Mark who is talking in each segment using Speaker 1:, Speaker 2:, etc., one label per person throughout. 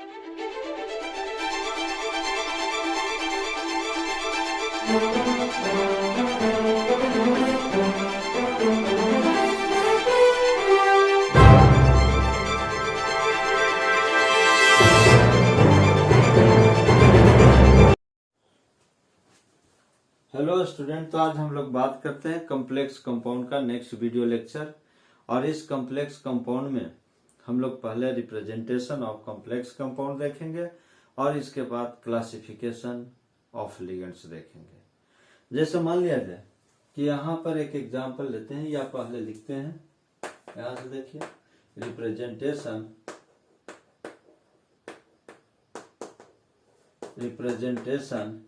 Speaker 1: Hello student, तो आज हम लोग बात करते हैं कॉम्प्लेक्स कंपाउंड का नेक्स्ट वीडियो लेक्चर। और इस कॉम्प्लेक्स कंपाउंड में हम लोग पहले रिप्रेजेंटेशन ऑफ कॉम्प्लेक्स कंपाउंड देखेंगे और इसके बाद क्लासिफिकेशन ऑफ लिगेंड्स देखेंगे। जैसे मान लिया जाए कि यहाँ पर एक एग्जांपल लेते हैं या पहले लिखते हैं, यहाँ से देखिए रिप्रेजेंटेशन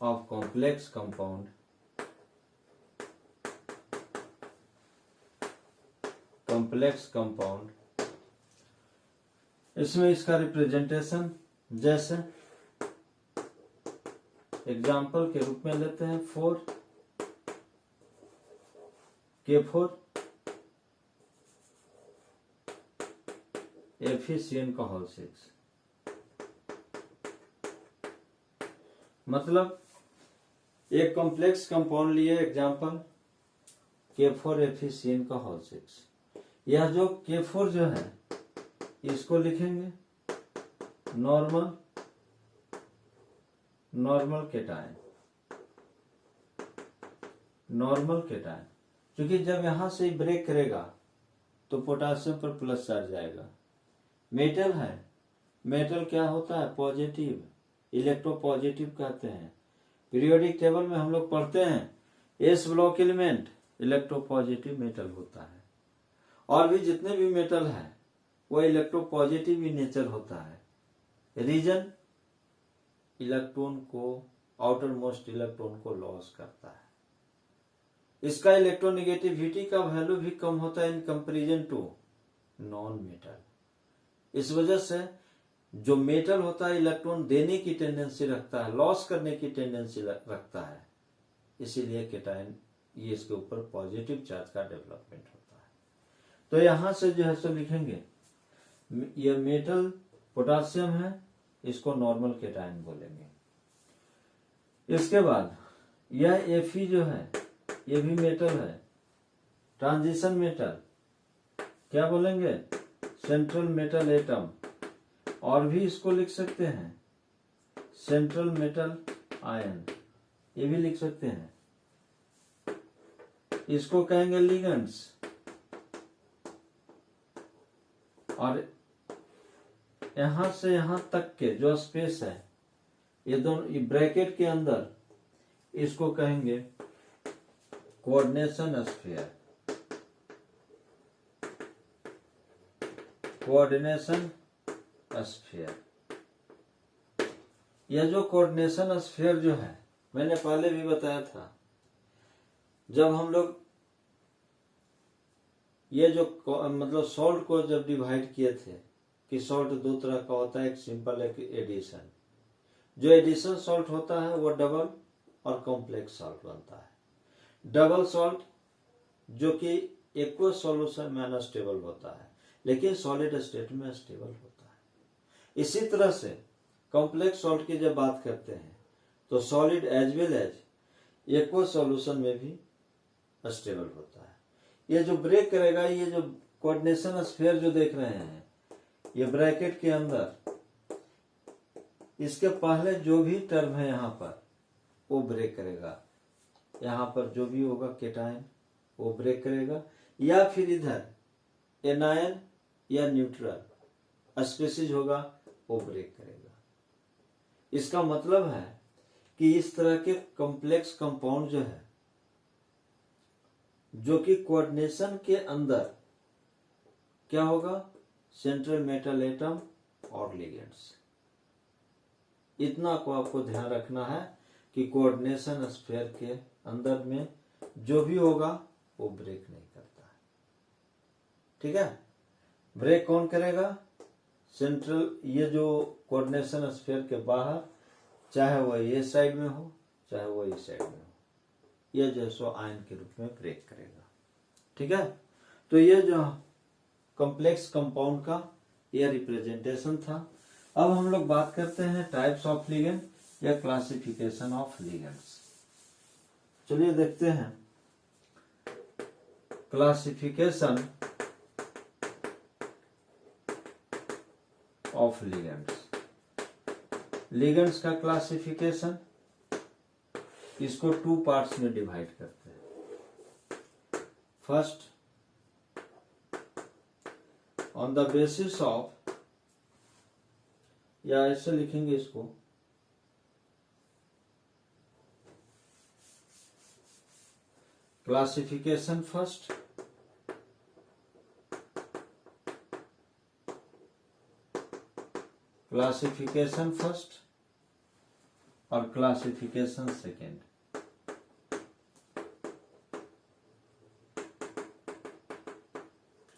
Speaker 1: of complex compound इसमें इसका रिप्रेजेंटेशन जैसे एग्जाम्पल के रूप में लेते हैं 4K4 FeCN का होल 6। मतलब एक कॉम्प्लेक्स कंपाउंड लिए एग्जांपल K4 FeCN का होल 6। यह जो K4 जो है इसको लिखेंगे नॉर्मल केटायन। क्योंकि जब यहां से ब्रेक करेगा तो पोटासियम पर प्लस चार्ज आएगा। मेटल है, मेटल क्या होता है? पॉजिटिव, इलेक्ट्रोपॉजिटिव कहते हैं। पीरियोडिक टेबल में हम लोग पढ़ते हैं S block element electropositive metal होता है। और भी जितने भी मेटल है वो इलेक्ट्रोपॉजिटिव ही नेचर होता है। रीजन इलेक्ट्रॉन को, आउटर मोस्ट इलेक्ट्रॉन को लॉस करता है। इसका इलेक्ट्रोनेगेटिविटी का वैल्यू भी कम होता है in comparison to non metal. इस वजह से जो मेटल होता है इलेक्ट्रॉन देने की टेंडेंसी रखता है, लॉस करने की टेंडेंसी रखता है। इसीलिए केटायन ये इसके ऊपर पॉजिटिव चार्ज का डेवलपमेंट होता है। तो यहां से जो है सो लिखेंगे ये मेटल पोटासियम है, इसको नॉर्मल केटायन बोलेंगे। इसके बाद यह Fe जो है ये भी मेटल है, ट्रांजिशन मेटल, क्या बोलेंगे? Central metal atom. और भी इसको लिख सकते हैं सेंट्रल मेटल आयन, ये भी लिख सकते हैं। इसको कहेंगे लिगेंड्स। और यहां से यहां तक के जो स्पेस है ये दोनों ब्रैकेट के अंदर इसको कहेंगे कोऑर्डिनेशन स्फीयर। यह जो कोऑर्डिनेशन स्फीयर जो है मैंने पहले भी बताया था, जब हम लोग ये जो मतलब सॉल्ट को जब डिवाइड किए थे कि सॉल्ट दो तरह का होता है, एक सिंपल एक एडिशन। जो एडिशन सॉल्ट होता है वो डबल और कॉम्प्लेक्स सॉल्ट बनता है। डबल सॉल्ट जो कि एक्वस सॉल्यूशन में अनस्टेबल होता है लेकिन सॉलिड स्टेट में स्टेबल होता है। इसी तरह से कॉम्प्लेक्स सॉल्ट की जब बात करते हैं तो solid as well as aqueous solution में भी स्टेबल होता है। ये जो ब्रेक करेगा, ये जो कोऑर्डिनेशन स्फीयर जो देख रहे हैं ये ब्रैकेट के अंदर, इसके पहले जो भी टर्म है यहाँ पर वो ब्रेक करेगा। यहाँ पर जो भी होगा केटायन वो ब्रेक करेगा, या फिर इधर एनायन या न्यूट्रल स्पीशीज होगा वो ब्रेक करेगा। इसका मतलब है कि इस तरह के कॉम्प्लेक्स कंपाउंड जो है जो कि कोऑर्डिनेशन के अंदर क्या होगा, सेंट्रल मेटल एटम और लिगेंड्स। इतना को आपको ध्यान रखना है कि कोऑर्डिनेशन स्फीयर के अंदर में जो भी होगा वो ब्रेक नहीं करता है। ठीक है, ब्रेक कौन करेगा? सेंट्रल, ये जो कोऑर्डिनेशन स्फीयर के बाहर, चाहे वह ये साइड में हो चाहे वो इस साइड में हो, ये जो सो आयन के रूप में ब्रेक करेगा। ठीक है, तो ये जो कॉम्प्लेक्स कंपाउंड का यह रिप्रेजेंटेशन था। अब हम लोग बात करते हैं टाइप्स ऑफ लिगेंड या क्लासिफिकेशन ऑफ लिगेंड्स। चलिए देखते हैं क्लासिफिकेशन ऑफ लिगेंड्स। लिगेंड्स का क्लासिफिकेशन, इसको 2 पार्ट्स में डिवाइड करते हैं। First, on the basis of, या ऐसे लिखेंगे इसको, क्लासिफिकेशन फर्स्ट, क्लासिफिकेशन फर्स्ट और classification second.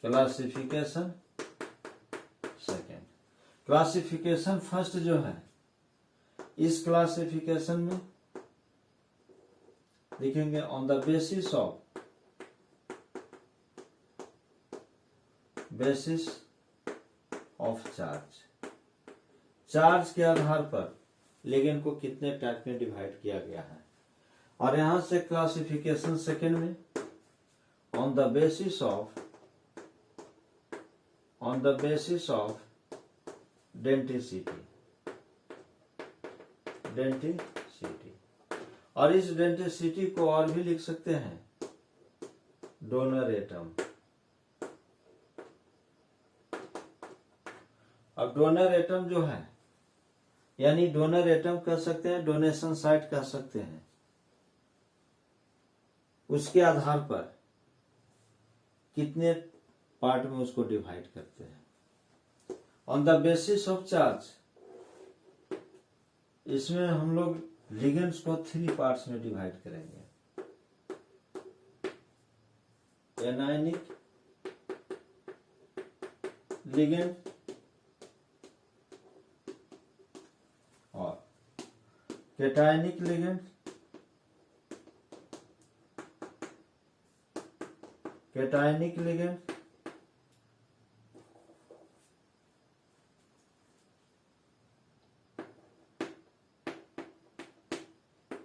Speaker 1: Classification second. Classification first जो है, इस क्लासिफिकेशन में लिखेंगे on the basis of charge. Charge के आधार पर लिगेंड को कितने टाइप में डिवाइड किया गया है। और यहां से क्लासिफिकेशन सेकेंड में on the basis of denticity. और इस डेंटिसिटी को और भी लिख सकते हैं डोनर एटम। अब डोनर एटम जो है, यानी डोनर एटम कह सकते हैं, डोनेशन साइट कह सकते हैं, उसके आधार पर कितने पार्ट में उसको डिवाइड करते हैं। On the basis of charge, इसमें हम लोग लिगेंड्स को 3 पार्ट्स में डिवाइड करेंगे। एनायनिक लिगेंड और कैटायनिक लिगेंड,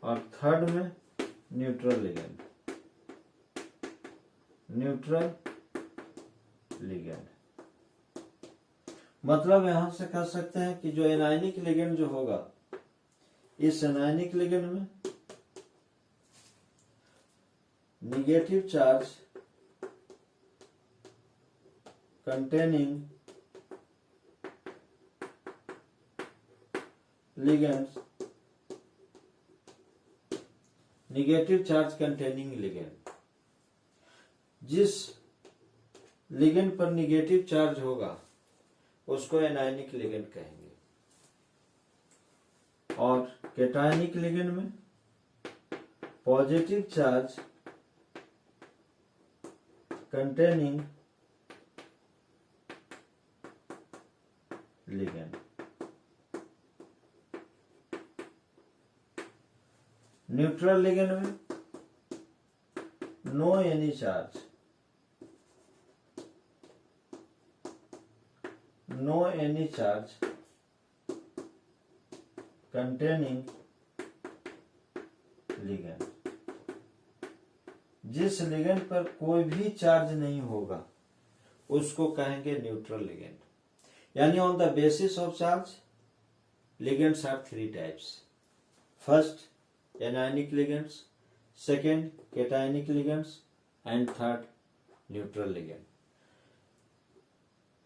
Speaker 1: और थर्ड में न्यूट्रल लिगेंड। मतलब यहां से कह सकते हैं कि जो एनायनिक लिगेंड जो होगा, इस एनायनिक लिगेंड में negative charge containing ligands, negative charge containing ligand, जिस लिगेंड पर निगेटिव चार्ज होगा उसको एनायनिक लिगेंड कहेंगे। और कैटायनिक लिगेंड में positive charge containing ligand. Neutral ligand में no any charge, containing ligand. जिस लिगेंड पर कोई भी चार्ज नहीं होगा उसको कहेंगे न्यूट्रल लिगेंड। यानी on the basis of charge ligands are 3 types. First anionic ligands, second cationic ligands and third neutral ligand.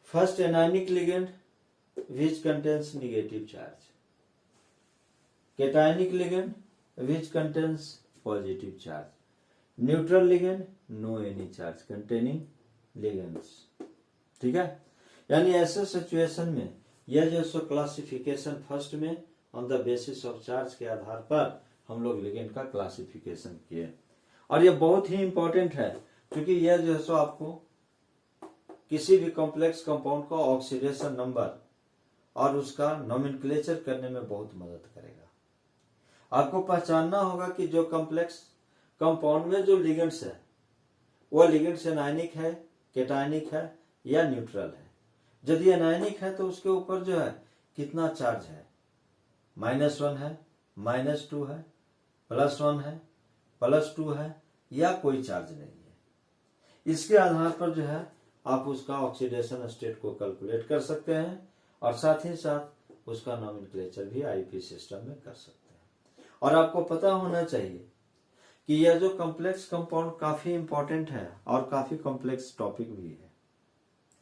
Speaker 1: First anionic ligand which contains negative charge, cationic ligand which contains positive charge, neutral ligand no any charge containing ligands। ठीक है, यानी ऐसे situation में यह जो classification first में on the basis of charge के आधार पर हम लोग लिगेंड का क्लासिफिकेशन किए। और यह बहुत ही इंपॉर्टेंट है क्योंकि यह जो है आपको किसी भी कॉम्प्लेक्स कंपाउंड का ऑक्सीडेशन नंबर और उसका नोमेनक्लेचर करने में बहुत मदद करेगा। आपको पहचानना होगा कि जो कॉम्प्लेक्स कंपाउंड में जो लिगेंड्स है वह लिगेंड्स एनायनिक है, कैटायनिक है या न्यूट्रल है। यदि एनायनिक है तो उसके ऊपर जो है कितना चार्ज है, -1 है, -2 है, +1 है, +2 है, या कोई चार्ज नहीं है। इसके आधार पर जो है आप उसका ऑक्सीडेशन स्टेट को कैलकुलेट कर सकते हैं और साथ ही साथ उसका नॉमेनक्लेचर भी आईपी सिस्टम में कर सकते हैं। और आपको पता होना चाहिए कि यह जो कॉम्प्लेक्स कंपाउंड काफी इंपॉर्टेंट है और काफी कॉम्प्लेक्स टॉपिक भी है।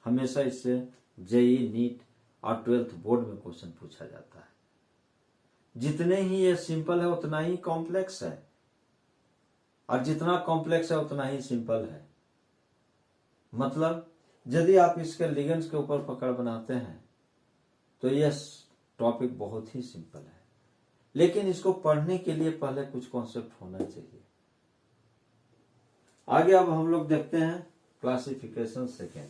Speaker 1: हमेशा इससे जेई, नीट और 12th बोर्ड में क्वेश्चन पूछा जाता है। जितने ही ये सिंपल है उतना ही कॉम्प्लेक्स है, और जितना कॉम्प्लेक्स है उतना ही सिंपल है। मतलब यदि आप इसके लिगेंड्स के ऊपर पकड़ बनाते हैं तो यह टॉपिक बहुत ही सिंपल है, लेकिन इसको पढ़ने के लिए पहले कुछ कॉन्सेप्ट होना चाहिए। आगे अब हम लोग देखते हैं क्लासिफिकेशन सेकेंड।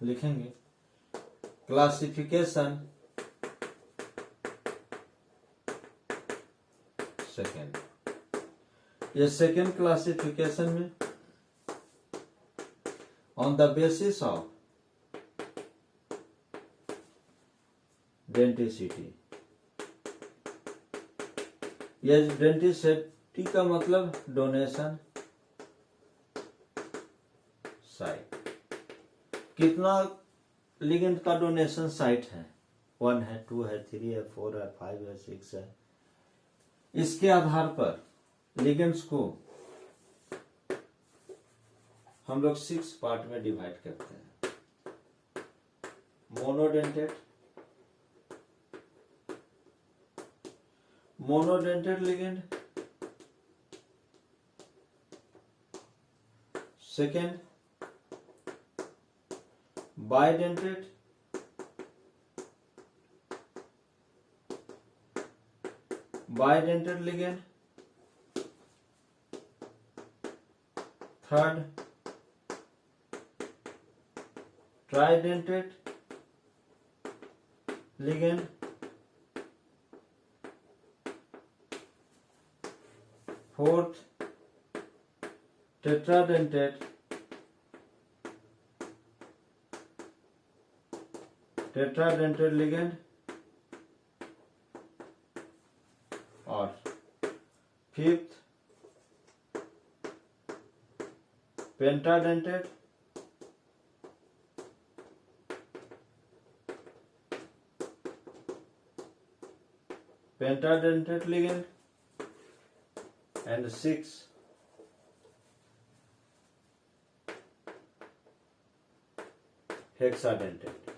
Speaker 1: लिखेंगे क्लासिफिकेशन सेकेंड। ये सेकेंड क्लासिफिकेशन में on the basis of denticity. यह डेंटिसिटी का मतलब डोनेशन साइट, कितना लिगेंड का डोनेशन साइट है, 1 है, 2 है, 3 है, 4 है, 5 है, 6 है। इसके आधार पर लिगेंड्स को हम लोग 6 पार्ट में डिवाइड करते हैं। Monodentate ligand, second bidentate, ligand, third ट्राइडेंटेड ligand, fourth tetradentate ligand, और फिफ्थ पेंटाडेंटेड ligand, and 6 hexadentate।